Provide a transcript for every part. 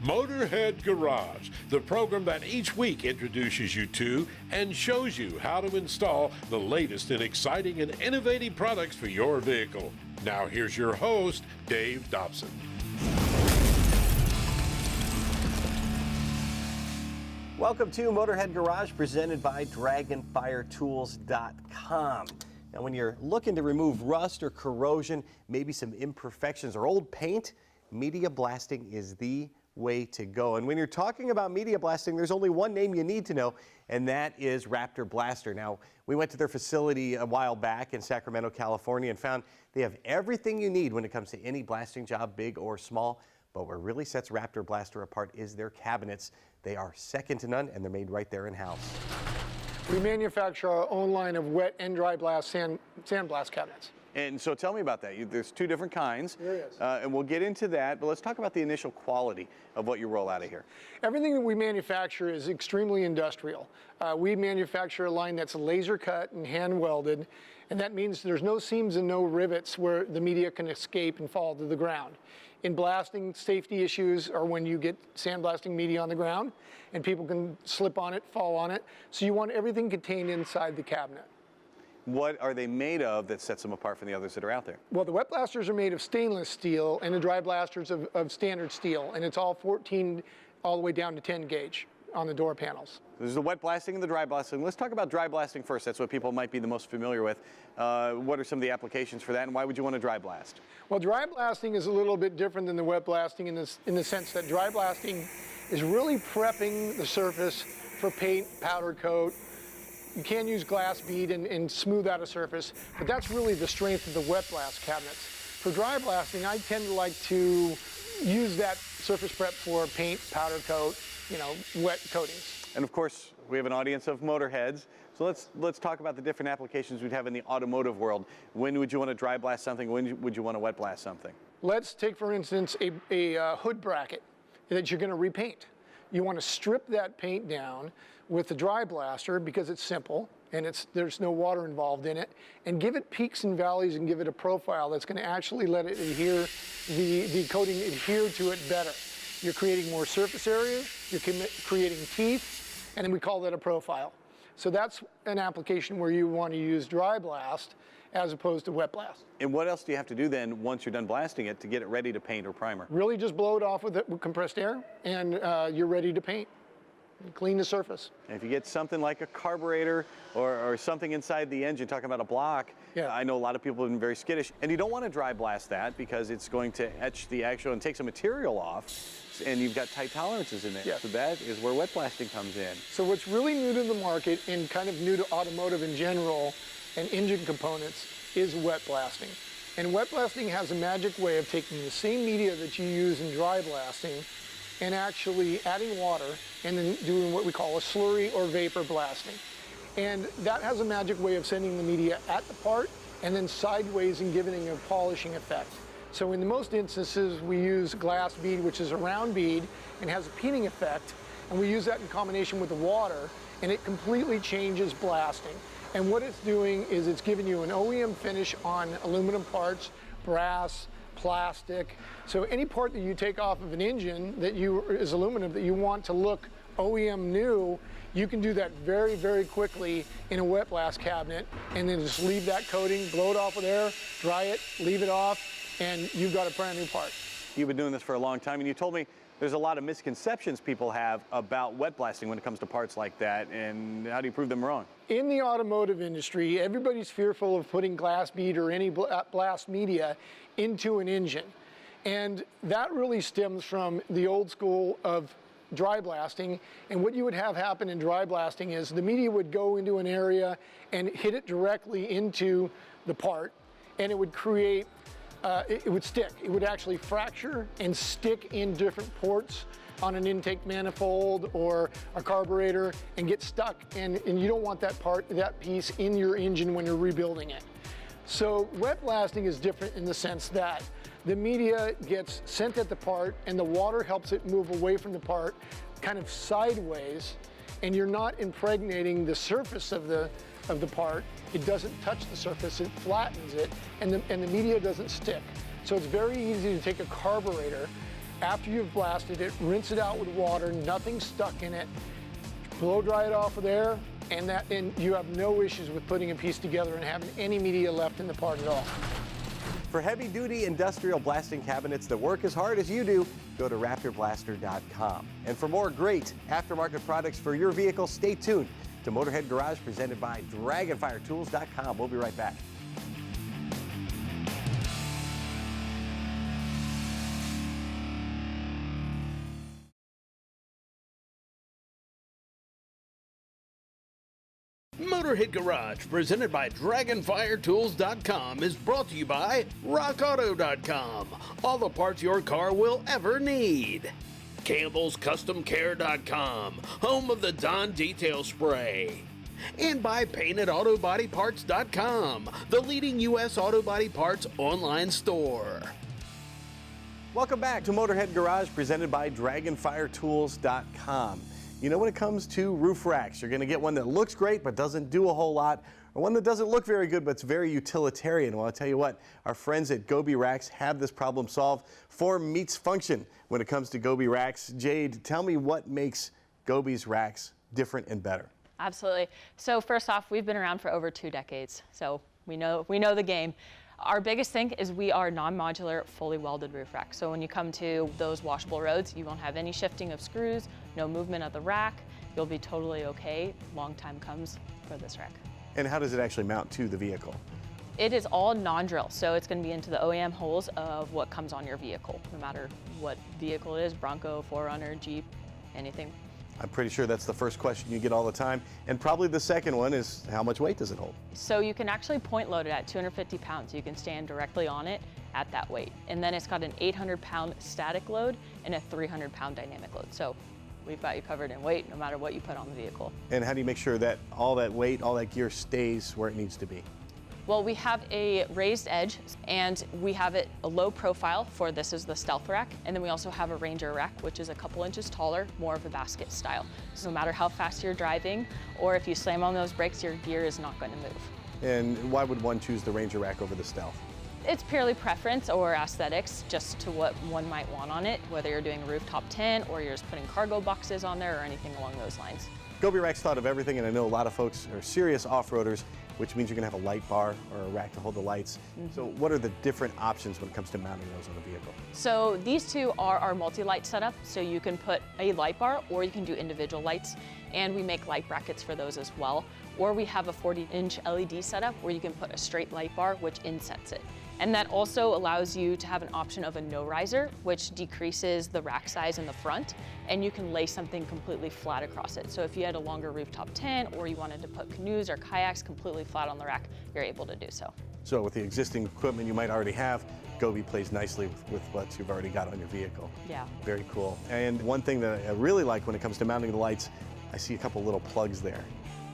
Motorhead Garage, the program that each week introduces you to and shows you how to install the latest in exciting and innovative products for your vehicle. Now here's your host, Dave Dobson. Welcome to Motorhead Garage, presented by DragonFireTools.com. Now, when you're looking to remove rust or corrosion, maybe some imperfections or old paint, media blasting is the way to go. And when you're talking about media blasting, there's only one name you need to know, and that is Raptor Blaster. Now, we went to their facility a while back in Sacramento, California, and found they have everything you need when it comes to any blasting job, big or small. But what really sets Raptor Blaster apart is their cabinets. They are second to none, and they're made right there in-house. We manufacture our own line of wet and dry blast sandblast cabinets. And so tell me about that. There's two different kinds. There is. And we'll get into that, but let's talk about the initial quality of what you roll out of here. Everything that we manufacture is extremely industrial. We manufacture a line that's laser cut and hand welded, and that means there's no seams and no rivets where the media can escape and fall to the ground. In blasting, safety issues are when you get sandblasting media on the ground and people can slip on it, fall on it. So you want everything contained inside the cabinet. What are they made of that sets them apart from the others that are out there? Well, the wet blasters are made of stainless steel and the dry blasters of standard steel, and it's all 14 all the way down to 10 gauge on the door panels. There's the wet blasting and the dry blasting. Let's talk about dry blasting first. That's what people might be the most familiar with. What are some of the applications for that, and why would you want to dry blast? Well, dry blasting is a little bit different than the wet blasting in the sense that dry blasting is really prepping the surface for paint, powder coat. You can use glass bead and smooth out a surface, but that's really the strength of the wet blast cabinets. For dry blasting, I tend to like to use that surface prep for paint, powder coat, wet coatings. And of course, we have an audience of motorheads. So let's talk about the different applications we'd have in the automotive world. When would you want to dry blast something? When would you want to wet blast something? Let's take, for instance, a hood bracket that you're going to repaint. You want to strip that paint down with the dry blaster because it's simple and there's no water involved in it, and give it peaks and valleys and give it a profile that's going to actually let it adhere, the coating adhere to it better. You're creating more surface area, you're creating teeth, and then we call that a profile. So that's an application where you want to use dry blast as opposed to wet blast. And what else do you have to do then once you're done blasting it to get it ready to paint or primer? Really just blow it off with compressed air, and you're ready to paint. Clean the surface. And if you get something like a carburetor or something inside the engine, talking about a block, yeah. I know a lot of people have been very skittish, and you don't want to dry blast that because it's going to etch the actual and take some material off, and you've got tight tolerances in there. Yes. So that is where wet blasting comes in. So what's really new to the market and kind of new to automotive in general and engine components is wet blasting. And wet blasting has a magic way of taking the same media that you use in dry blasting and actually adding water and then doing what we call a slurry or vapor blasting. And that has a magic way of sending the media at the part and then sideways and giving it a polishing effect. So in the most instances, we use glass bead, which is a round bead and has a peening effect, and we use that in combination with the water, and it completely changes blasting. And what it's doing is it's giving you an OEM finish on aluminum parts, brass, plastic. So any part that you take off of an engine that is aluminum that you want to look OEM new, you can do that very, very quickly in a wet blast cabinet, and then just leave that coating, blow it off with air, dry it, leave it off, and you've got a brand new part. You've been doing this for a long time, and you told me there's a lot of misconceptions people have about wet blasting when it comes to parts like that, and how do you prove them wrong? In the automotive industry, everybody's fearful of putting glass bead or any blast media into an engine. And that really stems from the old school of dry blasting. And what you would have happen in dry blasting is the media would go into an area and hit it directly into the part, and it would create, it would stick. It would actually fracture and stick in different ports on an intake manifold or a carburetor and get stuck, and you don't want that piece in your engine when you're rebuilding it. So wet blasting is different in the sense that the media gets sent at the part and the water helps it move away from the part kind of sideways, and you're not impregnating the surface of the part. It doesn't touch the surface, it flattens it, and the media doesn't stick. So it's very easy to take a carburetor After you've blasted it, rinse it out with water, nothing stuck in it, blow dry it off with air, and you have no issues with putting a piece together and having any media left in the part at all. For heavy-duty industrial blasting cabinets that work as hard as you do, go to raptorblaster.com. And for more great aftermarket products for your vehicle, stay tuned to Motorhead Garage, presented by DragonFireTools.com. We'll be right back. Motorhead Garage, presented by DragonFireTools.com, is brought to you by RockAuto.com. All the parts your car will ever need. CampbellsCustomCare.com, home of the Dawn Detail Spray. And by PaintedAutoBodyParts.com, the leading U.S. auto body parts online store. Welcome back to Motorhead Garage, presented by DragonFireTools.com. You know, when it comes to roof racks, you're going to get one that looks great but doesn't do a whole lot, or one that doesn't look very good but's very utilitarian. Well, I'll tell you what, our friends at Gobi Racks have this problem solved. Form meets function when it comes to Gobi Racks. Jade, tell me what makes Gobi's racks different and better. Absolutely. So first off, we've been around for over 2 decades, so we know the game. Our biggest thing is we are non-modular, fully welded roof rack. So when you come to those washable roads, you won't have any shifting of screws, no movement of the rack. You'll be totally okay. Long time comes for this rack. And how does it actually mount to the vehicle? It is all non-drill, so it's going to be into the OEM holes of what comes on your vehicle, no matter what vehicle it is, Bronco, 4Runner, Jeep, anything. I'm pretty sure that's the first question you get all the time. And probably the second one is, how much weight does it hold? So you can actually point load it at 250 pounds. You can stand directly on it at that weight. And then it's got an 800-pound static load and a 300-pound dynamic load. So we've got you covered in weight no matter what you put on the vehicle. And how do you make sure that all that weight, all that gear stays where it needs to be? Well, we have a raised edge, and we have it a low profile for this is the stealth rack, and then we also have a Ranger rack, which is a couple inches taller, more of a basket style. So no matter how fast you're driving, or if you slam on those brakes, your gear is not going to move. And why would one choose the Ranger rack over the Stealth? It's purely preference or aesthetics, just to what one might want on it, whether you're doing a rooftop tent or you're just putting cargo boxes on there or anything along those lines. Gobi Racks thought of everything, and I know a lot of folks are serious off-roaders, which means you're going to have a light bar or a rack to hold the lights. So what are the different options when it comes to mounting those on a vehicle? So these two are our multi-light setup, so you can put a light bar or you can do individual lights, and we make light brackets for those as well. Or we have a 40-inch LED setup where you can put a straight light bar which insets it. And that also allows you to have an option of a no riser, which decreases the rack size in the front, and you can lay something completely flat across it. So if you had a longer rooftop tent or you wanted to put canoes or kayaks completely flat on the rack, you're able to do so. So with the existing equipment you might already have, Gobi plays nicely with what you've already got on your vehicle. Yeah. Very cool. And one thing that I really like when it comes to mounting the lights, I see a couple little plugs there.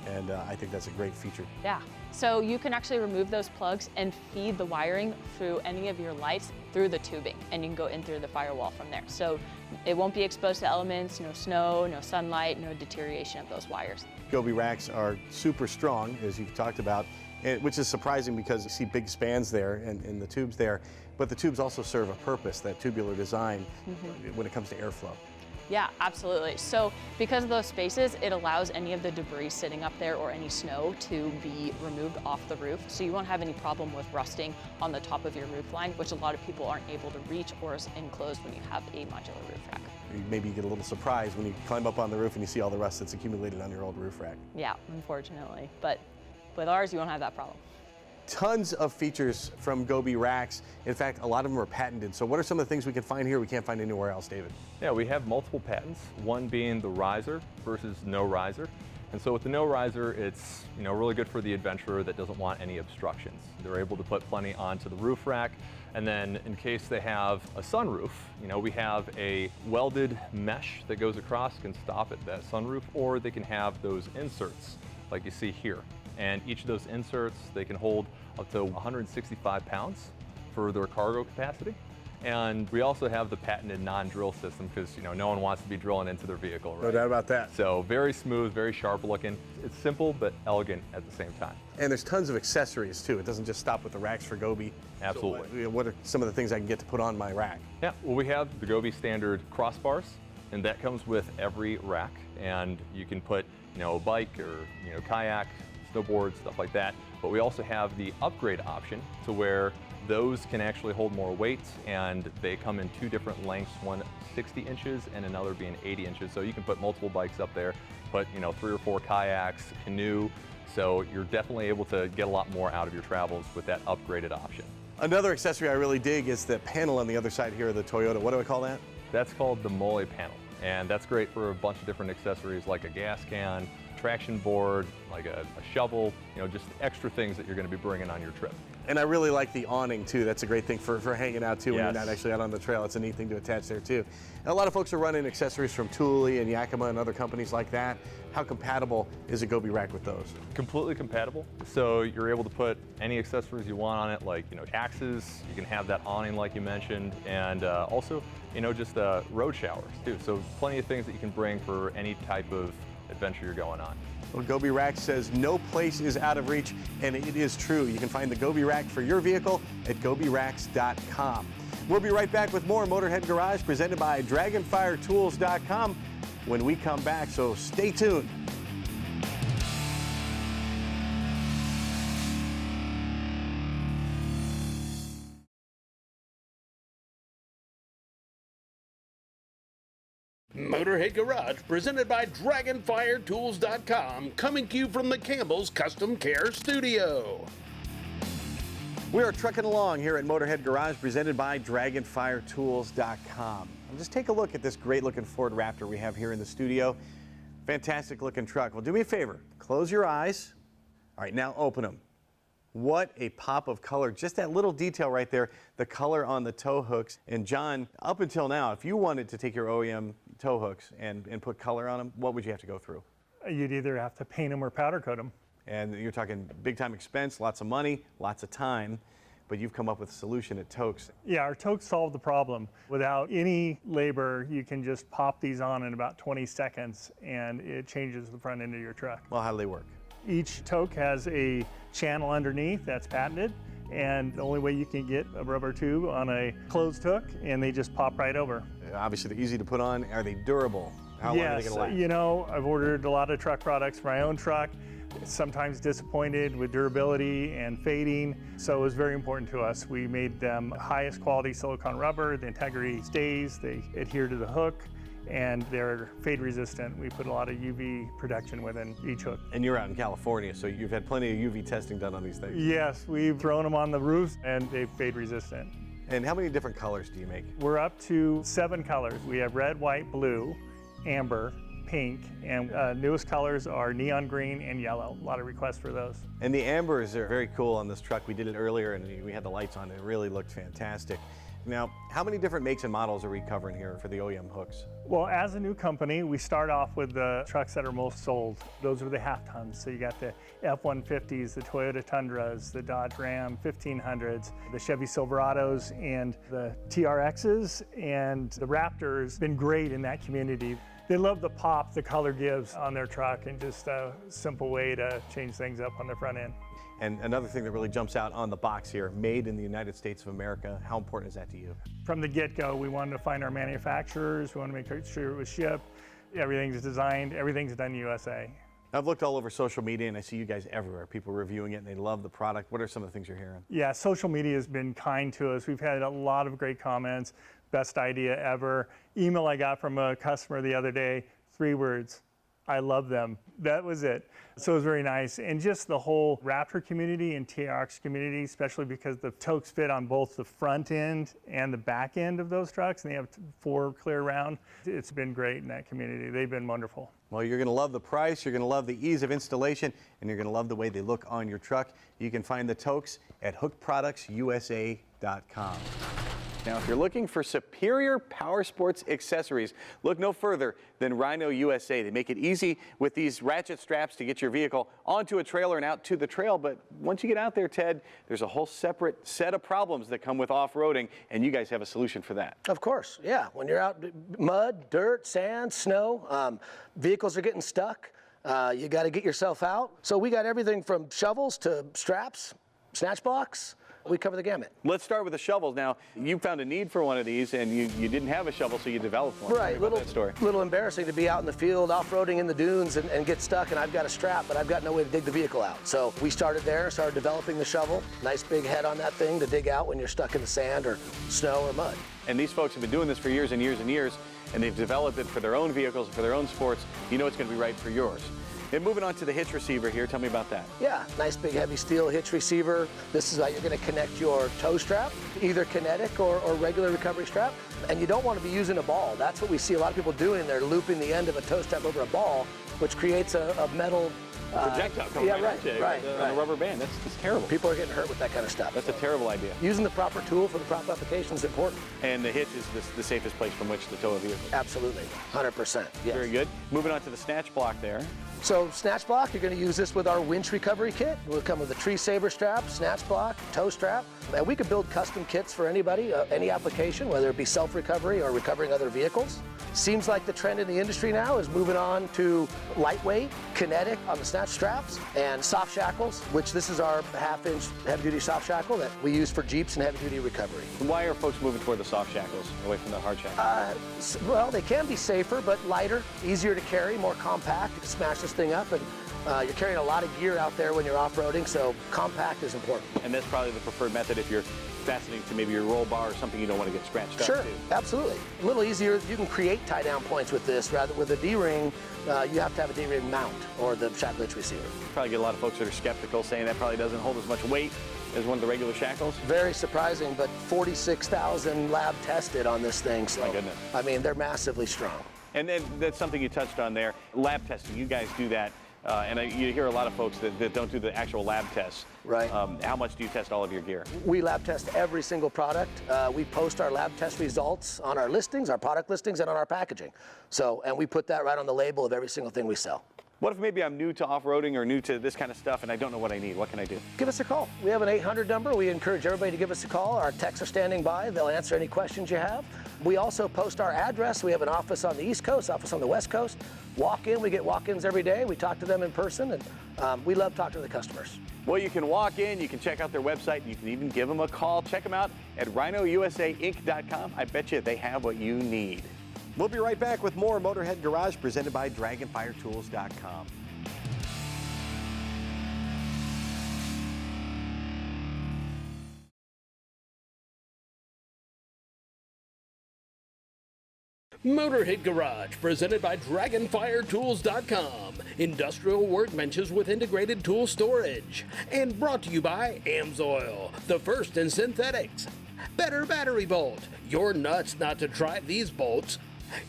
And I think that's a great feature. Yeah, so you can actually remove those plugs and feed the wiring through any of your lights through the tubing, and you can go in through the firewall from there. So it won't be exposed to elements, no snow, no sunlight, no deterioration of those wires. Gobi racks are super strong, as you've talked about, which is surprising because you see big spans there and the tubes there, but the tubes also serve a purpose, that tubular design, when it comes to airflow. Yeah, absolutely. So because of those spaces, it allows any of the debris sitting up there or any snow to be removed off the roof. So you won't have any problem with rusting on the top of your roof line, which a lot of people aren't able to reach or is enclosed when you have a modular roof rack. Maybe you get a little surprised when you climb up on the roof and you see all the rust that's accumulated on your old roof rack. Yeah, unfortunately. But with ours, you won't have that problem. Tons of features from Gobi racks. In fact, a lot of them are patented. So what are some of the things we can find here we can't find anywhere else, David? Yeah, we have multiple patents, one being the riser versus no riser. And so with the no riser, it's really good for the adventurer that doesn't want any obstructions. They're able to put plenty onto the roof rack, and then in case they have a sunroof, we have a welded mesh that goes across, can stop at that sunroof, or they can have those inserts like you see here. And each of those inserts, they can hold up to 165 pounds for their cargo capacity. And we also have the patented non-drill system because, you know, no one wants to be drilling into their vehicle, right? No doubt about that. So very smooth, very sharp looking. It's simple but elegant at the same time. And there's tons of accessories too. It doesn't just stop with the racks for Gobi. Absolutely. So what are some of the things I can get to put on my rack? Yeah, well, we have the Gobi standard crossbars, and that comes with every rack. And you can put, you know, a bike or, you know, kayak, snowboard, stuff like that. But we also have the upgrade option to where those can actually hold more weight, and they come in two different lengths, one 60 inches and another being 80 inches. So you can put multiple bikes up there, put, you know, 3 or 4 kayaks, canoe. So you're definitely able to get a lot more out of your travels with that upgraded option. Another accessory I really dig is the panel on the other side here of the Toyota. What do I call that? That's called the Mole panel, and that's great for a bunch of different accessories like a gas can, traction board, like a shovel, you know, just extra things that you're going to be bringing on your trip. And I really like the awning too. That's a great thing for hanging out too when you're Yes. not actually out on the trail. It's a neat thing to attach there too. And a lot of folks are running accessories from Thule and Yakima and other companies like that. How compatible is a Gobi rack with those? Completely compatible. So you're able to put any accessories you want on it, like, you know, axes. You can have that awning like you mentioned, and also, you know, just road showers too. So plenty of things that you can bring for any type of adventure you're going on. Well, Gobi Rack says no place is out of reach, and it is true. You can find the Gobi Rack for your vehicle at gobiracks.com. We'll be right back with more Motorhead Garage presented by dragonfiretools.com when we come back, so stay tuned. Motorhead Garage, presented by DragonfireTools.com, coming to you from the Campbell's Custom Care Studio. We are trucking along here at Motorhead Garage, presented by DragonfireTools.com. And just take a look at this great-looking Ford Raptor we have here in the studio. Fantastic-looking truck. Well, do me a favor. Close your eyes. All right, now open them. What a pop of color. Just that little detail right there, the color on the tow hooks. And John, up until now, if you wanted to take your OEM tow hooks and put color on them, what would you have to go through? You'd either have to paint them or powder coat them. And you're talking big time expense, lots of money, lots of time, but you've come up with a solution at Tokes. Yeah, our Toques solved the problem. Without any labor, you can just pop these on in about 20 seconds and it changes the front end of your truck. Well, how do they work? Each Toque has a channel underneath that's patented, and the only way you can get a rubber tube on a closed hook, and they just pop right over. Obviously, they're easy to put on. Are they durable? How long are they Yes, going to last? you know, I've ordered a lot of truck products for my own truck. Sometimes disappointed with durability and fading, so it was very important to us. We made them highest quality silicone rubber. The integrity stays, they adhere to the hook, and they're fade resistant. We put a lot of UV protection within each hook. And you're out in California, so you've had plenty of UV testing done on these things. Yes, we've thrown them on the roofs and they fade resistant. And how many different colors do you make? We're up to 7 colors. We have red, white, blue, amber, pink, and newest colors are neon green and yellow. A lot of requests for those. And the ambers are very cool on this truck. We did it earlier and we had the lights on. It really looked fantastic. Now, how many different makes and models are we covering here for the OEM hooks? Well, as a new company, we start off with the trucks that are most sold. Those are the half tons. So you got the F-150s, the Toyota Tundras, the Dodge Ram 1500s, the Chevy Silverados, and the TRXs, and the Raptors. Been great in that community. They love the pop the color gives on their truck, and just a simple way to change things up on the front end. And another thing that really jumps out on the box here, made in the United States of America. How important is that to you? From the get-go, we wanted to find our manufacturers. We want to make sure it was shipped. Everything's designed, everything's done USA. I've looked all over social media and I see you guys everywhere. People reviewing it and they love the product. What are some of the things you're hearing? Yeah, social media has been kind to us. We've had a lot of great comments. Best idea ever. Email I got from a customer the other day, 3 words, I love them. That was it. So it was very nice. And just the whole Raptor community and TRX community, especially because the Tokes fit on both the front end and the back end of those trucks, and they have 4 clear around. It's been great in that community. They've been wonderful. Well, you're going to love the price, you're going to love the ease of installation, and you're going to love the way they look on your truck. You can find the Tokes at hookproductsusa.com. Now, if you're looking for superior power sports accessories, look no further than Rhino USA. They make it easy with these ratchet straps to get your vehicle onto a trailer and out to the trail. But once you get out there, Ted, there's a whole separate set of problems that come with off-roading, and you guys have a solution for that. Of course, yeah. When you're out, mud, dirt, sand, snow, vehicles are getting stuck. You got to get yourself out. So we got everything from shovels to straps, snatch blocks. We cover the gamut. Let's start with the shovels. Now, you found a need for one of these, and you didn't have a shovel, so you developed one. Right, little embarrassing to be out in the field, off-roading in the dunes and get stuck, and I've got a strap, but I've got no way to dig the vehicle out. So we started there, started developing the shovel. Nice big head on that thing to dig out when you're stuck in the sand or snow or mud. And these folks have been doing this for years and years and years, and they've developed it for their own vehicles and for their own sports. You know it's going to be right for yours. And moving on to the hitch receiver here, tell me about that. Yeah, nice big heavy steel hitch receiver. This is how you're going to connect your tow strap, either kinetic or regular recovery strap. And you don't want to be using a ball. That's what we see a lot of people doing. They're looping the end of a tow strap over a ball, which creates a metal projectile coming right, on a rubber band. That's terrible. People are getting hurt with that kind of stuff. That's a terrible idea. Using the proper tool for the proper application is important. And the hitch is the safest place from which to tow a vehicle. Absolutely, 100%. Yes. Very good. Moving on to the snatch block there. So snatch block, you're going to use this with our winch recovery kit. We'll come with a tree saver strap, snatch block, tow strap. And we could build custom kits for anybody, any application, whether it be self-recovery or recovering other vehicles. Seems like the trend in the industry now is moving on to lightweight, kinetic on the snatch straps, and soft shackles, which this is our half-inch heavy-duty soft shackle that we use for Jeeps and heavy-duty recovery. Why are folks moving toward the soft shackles away from the hard shackles? Well, they can be safer, but lighter, easier to carry, more compact. You can smash this thing up, and you're carrying a lot of gear out there when you're off-roading, so compact is important. And that's probably the preferred method if you're fastening to maybe your roll bar or something you don't want to get scratched up. Sure, absolutely. A little easier. You can create tie-down points with this. Rather, with a D-ring, you have to have a D-ring mount or the shackle hitch receiver. Probably get a lot of folks that are skeptical saying that probably doesn't hold as much weight as one of the regular shackles. Very surprising, but 46,000 lab tested on this thing. So, my goodness. I mean, they're massively strong. And then that's something you touched on there, lab testing. You guys do that. You hear a lot of folks that don't do the actual lab tests. Right. How much do you test all of your gear? We lab test every single product. We post our lab test results on our listings, our product listings, and on our packaging. And we put that right on the label of every single thing we sell. What if maybe I'm new to off-roading or new to this kind of stuff and I don't know what I need? What can I do? Give us a call. We have an 800 number. We encourage everybody to give us a call. Our techs are standing by. They'll answer any questions you have. We also post our address. We have an office on the East Coast, office on the West Coast. Walk in. We get walk-ins every day. We talk to them in person, and we love talking to the customers. Well, you can walk in. You can check out their website. You can even give them a call. Check them out at rhinousainc.com. I bet you they have what you need. We'll be right back with more Motorhead Garage presented by DragonFireTools.com. Motorhead Garage, presented by DragonFireTools.com. Industrial workbenches with integrated tool storage. And brought to you by AMSOIL, the first in synthetics. Better battery bolt. You're nuts not to try these bolts.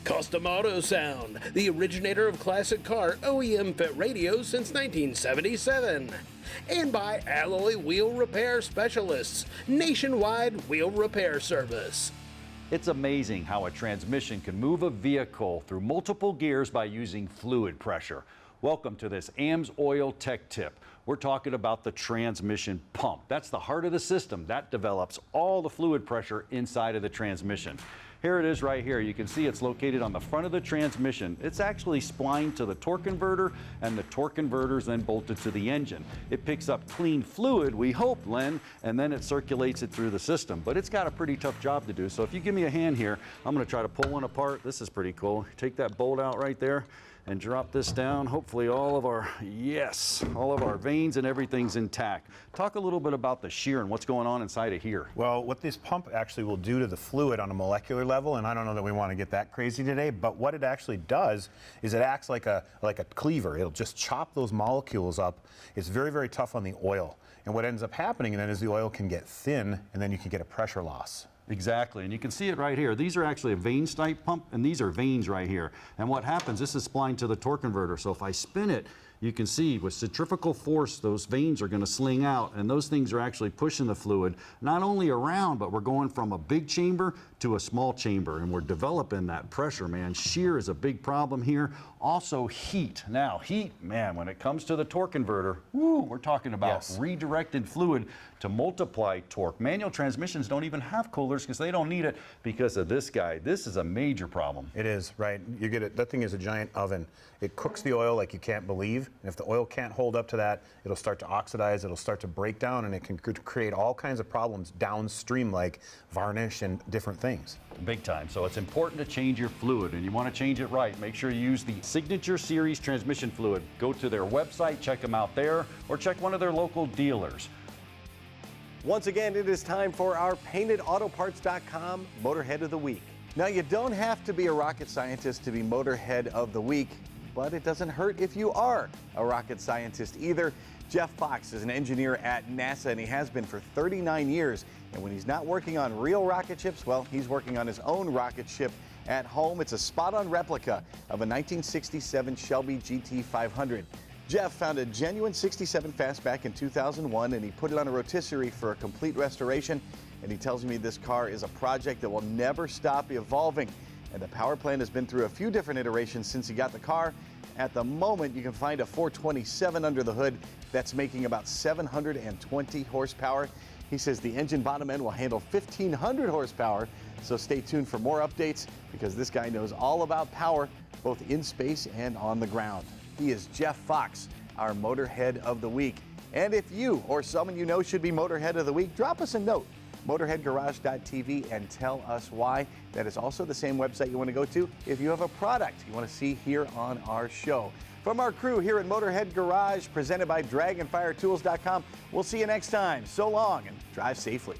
Custom Auto Sound, the originator of classic car OEM fit radios since 1977. And by Alloy Wheel Repair Specialists, nationwide wheel repair service. It's amazing how a transmission can move a vehicle through multiple gears by using fluid pressure. Welcome to this AMSOIL Tech Tip. We're talking about the transmission pump. That's the heart of the system. That develops all the fluid pressure inside of the transmission. Here it is right here. You can see it's located on the front of the transmission. It's actually splined to the torque converter, and the torque converter is then bolted to the engine. It picks up clean fluid, we hope, Len, and then it circulates it through the system. But it's got a pretty tough job to do. So if you give me a hand here, I'm going to try to pull one apart. This is pretty cool. Take that bolt out right there and drop this down. Hopefully all of our veins and everything's intact. Talk a little bit about the shear and what's going on inside of here. Well, what this pump actually will do to the fluid on a molecular level, and I don't know that we want to get that crazy today, but what it actually does is it acts like a cleaver. It'll just chop those molecules up. It's very, very tough on the oil. And what ends up happening then is the oil can get thin, and then you can get a pressure loss. Exactly, and you can see it right here. These are actually a vanes type pump, and these are vanes right here. And what happens, this is splined to the torque converter, so if I spin it, you can see with centrifugal force, those vanes are going to sling out, and those things are actually pushing the fluid not only around, but we're going from a big chamber to a small chamber, and we're developing that pressure, man. Shear is a big problem here. Also heat. Now, heat, man, when it comes to the torque converter, woo, we're talking about redirected fluid to multiply torque. Manual transmissions don't even have coolers because they don't need it because of this guy. This is a major problem. It is, right? You get it. That thing is a giant oven. It cooks the oil like you can't believe. And if the oil can't hold up to that, it'll start to oxidize, it'll start to break down, and it can create all kinds of problems downstream, like varnish and different things. Big time. So it's important to change your fluid, and you want to change it right. Make sure you use the Signature Series transmission fluid. Go to their website, check them out there, or check one of their local dealers. Once again, it is time for our PaintedAutoParts.com Motorhead of the Week. Now, you don't have to be a rocket scientist to be Motorhead of the Week, but it doesn't hurt if you are a rocket scientist either. Jeff Fox is an engineer at NASA, and he has been for 39 years. And when he's not working on real rocket ships, well, he's working on his own rocket ship at home. It's a spot-on replica of a 1967 Shelby GT500. Jeff found a genuine 67 fastback in 2001, and he put it on a rotisserie for a complete restoration. And he tells me this car is a project that will never stop evolving. And the power plant has been through a few different iterations since he got the car. At the moment, you can find a 427 under the hood that's making about 720 horsepower. He says the engine bottom end will handle 1,500 horsepower. So stay tuned for more updates because this guy knows all about power, both in space and on the ground. He is Jeff Fox, our Motorhead of the Week. And if you or someone you know should be Motorhead of the Week, drop us a note, motorheadgarage.tv, and tell us why. That is also the same website you want to go to if you have a product you want to see here on our show. From our crew here at Motorhead Garage, presented by DragonFireTools.com, we'll see you next time. So long and drive safely.